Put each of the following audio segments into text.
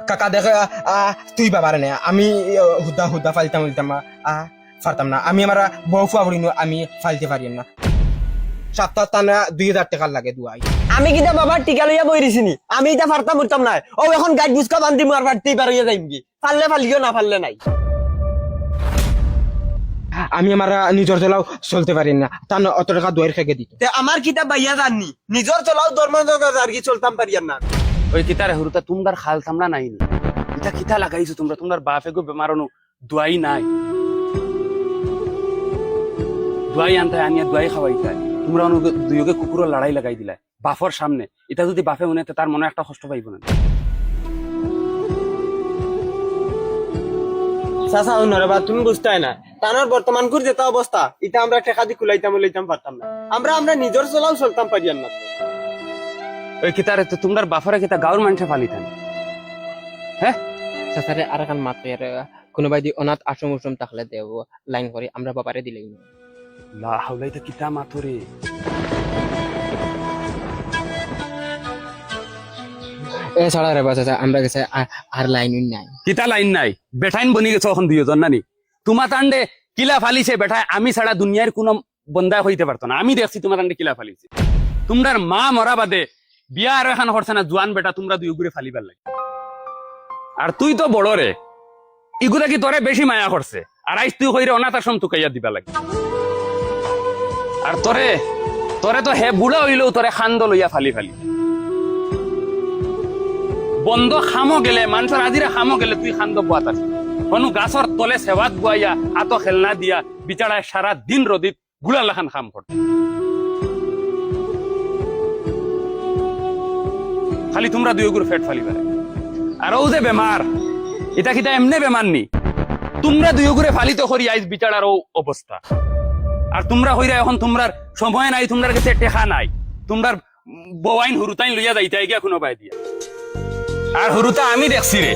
কাকা দেখ তুই বাবারে নে আমি হুদা হুদা ফালতাম পারতাম না আমি আমার বউ ফুয়া বলি আমি ফালতে পারি না সপ্তাহ টানা 2000 টাকা লাগে দুয়াই আমি কিটা বাবা টিকা লইয়া বই দিছিনি আমি এটা ফারতাম উঠতাম নাই ও এখন গাইড বুঝকা বান্ধি মার ফারতেই পার হইয়া যাইম কি ফাললে ফালিও না ফাললে নাই আমি আমার নিজের চলাও চলতে পারি না তার অত টাকা দুয়ার খেগে দিত আমার কিটা বাইয়া জাননি নিজের চলাও ধর্ম আর কি চলতাম পারিয়ার না ওই কিতারে হুরুতা তোমরার খাল থামলা নাই এটা কিতা লাগাইছো তোমরার বাপে গো বেমারনো দোয়াই নাই দোয়াই আনতে আনিয়া দোয়াই খাওয়াইতে তোমরা দুইকে কুকুরের লড়াই লাগাই দিলা বাফর সামনে এটা যদি বাপে মনে তার মনে একটা কষ্ট পাইব না চাচা অন্যরে বা তুমি বুঝতাই না তানোর বর্তমান করে যেটা অবস্থা এটা আমরা টেকা দি কুলাইতাম লইতাম পারতাম না আমরা নিজের চলাও চলতাম পারিয়ার না ওই কিতারে তো তোমরার বাফরে কিতা গাঁর মানুষে ফালিতেন হ্যাঁ সাসারে আর কান মাত্র কোনোবাই দি অনাথ আশ্রম উশ্রম থাকলে দেব লাইন করে আমরা বাবারে দিলেই লা হাওলাই তো কিতা মাথরে এছাড়া রে বাচ্চা আমরা গেছে আর লাইন নাই কিতা লাইন নাই বেঠাইন বনি গেছে এখন দুইজন নানি তোমার তান্ডে কিলা ফালিছে বেঠায় আমি ছাড়া দুনিয়ার কোনো বন্দা হইতে পারতো না আমি দেখছি তোমার তান্ডে কিলা ফালিছে তোমরার মা মরা বাদে বিয়া আর এখন করছে না জোয়ান বেটা তোমরা দুই ঘুরে ফালিবার লাগে আর তুই তো বড় রে ইগুলা কি তোরে বেশি মায়া করছে আর আইস তুই হইরে অনাথ আশ্রম তুকাইয়া দিবা লাগে আর তোরে তো হে বুড়া হইলেও তোরে খান্দ লইয়া ফালি বন্ধ খামো গেলে মানুষের আজিরে খামো গেলে তুই খান্দ বুয়াত আছে কোনো গাছর তলে সেবাত বুয়াইয়া আতো খেলনা দিয়া বিচারায় সারা দিন রদিত গুলা লাখান খাম করতে খালি তোমরা দুই গুড় ফেট ফালি পারে আর ও যে বেমার এটা কিটা এমনি বেমার নি তোমরা দুই গুড়ে ফালিত করি আইস বিচারার ও অবস্থা আর তোমরা হইরা এখন তোমরার সময় নাই তোমরার কাছে টেকা নাই তোমরার বওয়াইন হুরুতাইন লইয়া যাইতে গিয়া কোনো বাই দিয়া আর হুরুতা আমি দেখছি রে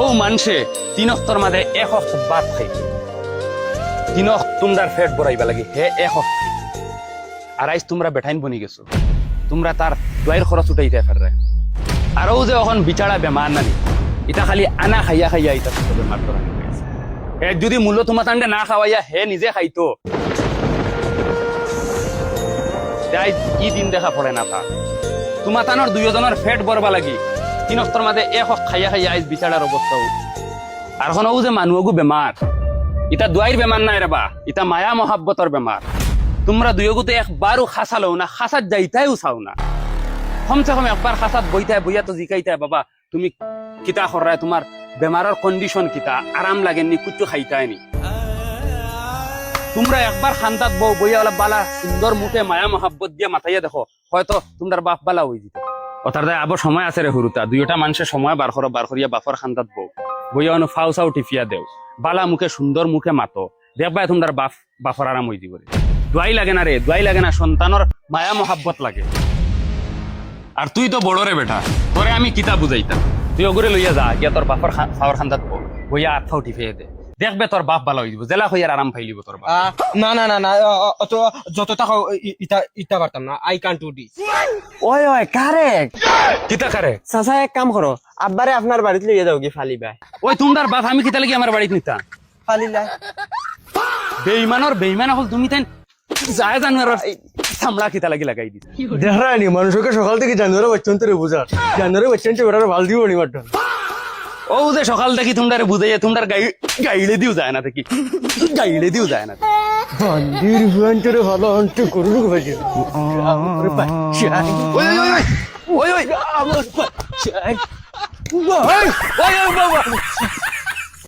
ও মানুষে 3 অক্তর মাঝে 1 অক্ত বাদ খাইছে 3 অক্ত তোমরার ফেট বড়াইবা লাগে হে 1 অক্ত আর আইস তোমরা বেঠাইন বনি গেছো তোমরা তার দোয়াইর খরচ উঠাইতে ফেররে আর ও যে এখন বিচারা বেমার নানি এটা খালি আনা খাইয়া এটা বেমার করা হে যদি মূল্য তোমার তান্ডে না খাওয়াইয়া হে নিজে খাইতো তাই কি দিন দেখা পড়ে না তা তোমার তানোর দুইজনের ফেট বরবা লাগি 3 অক্তর মাঝে 1 অক্ত খাইয়া আইস বিচারার অবস্থাও আর এখন ও যে মানুষগু বেমার এটা দোয়াইর বেমার নাই রে বা এটা মায়া মহাব্বতর বেমার তোমরা দুইগুতে একবারও খাসালো না খাসাত যাইতাইও চাও না কমসে কম একবার খাসাত বইয়া তো জিকাইতাই বাবা তুমি কিতা খরায় তোমার বেমারের কন্ডিশন কিতা আরাম লাগেনি কুচু খাইতায়নি তোমরা একবার খান্দাত বইয়া অলপ বালা সুন্দর মুখে মায়া মহাব্বত দিয়া মাথাইয়া দেখো হয়তো তোমার বাপ বালা হয়ে যেত অর্থাৎ আবার সময় আছে রে হুরুতা দুইটা মানুষের সময় বার করিয়া বাপর খান্দাত বইয়া অনু ফাউ চাউ টিফিয়া দেও বালা মুখে সুন্দর মুখে মাতো দেখবা তোমার বাপর আরাম হয়ে দিব দোয়াই লাগে না রে দোয়াই লাগে না সন্তানের মায়া মহাব্বত লাগে আর তুই তো বড় রে বেটা তোরে আমি কিতা বুঝাইতাম তুই ওগুরে লইয়া যা গিয়া তোর বাপর ফাওয়ার খান্দাত বইয়া আট ফাউ টিফিয়ে দে দেখবে তোর বাপ ভালো হয়ে দিব জেলা হইয়ার আরাম ফাইলিব তোর বাপ না অত যত টাকা ইটা পারতাম না আই কান্ট ডু দিস ওই কারেক্ট কিতা কারেক্ট চাচা এক কাম করো আব্বারে আপনার বাড়িতে লইয়া যাও কি ফালিবা ওই তোমরার বাপ আমি কিতা লাগি আমার বাড়িতে নিতা ফালিলা বেইমান হল তুমি তাই যায় জানোয়ার সামলা কিতা লাগি লাগাই দিস দেখানি মানুষকে সকাল থেকে জানুয়ারের বাচ্চান্তরে বোঝা জানুয়ারের বাচ্চান্তে বেড়ার ভাল দিব নি মাঠটা ও যে সকাল থেকে তোমরা বুঝাইয়া তোমরা গাইলে দিও যায় না দেখি গাইলে দিও যায় না বান্দির হুয়ান্তরে ভালো অন্ত করুন ভাজি আমার বাচ্চা ওই আমার বাচ্চা ওই বাবা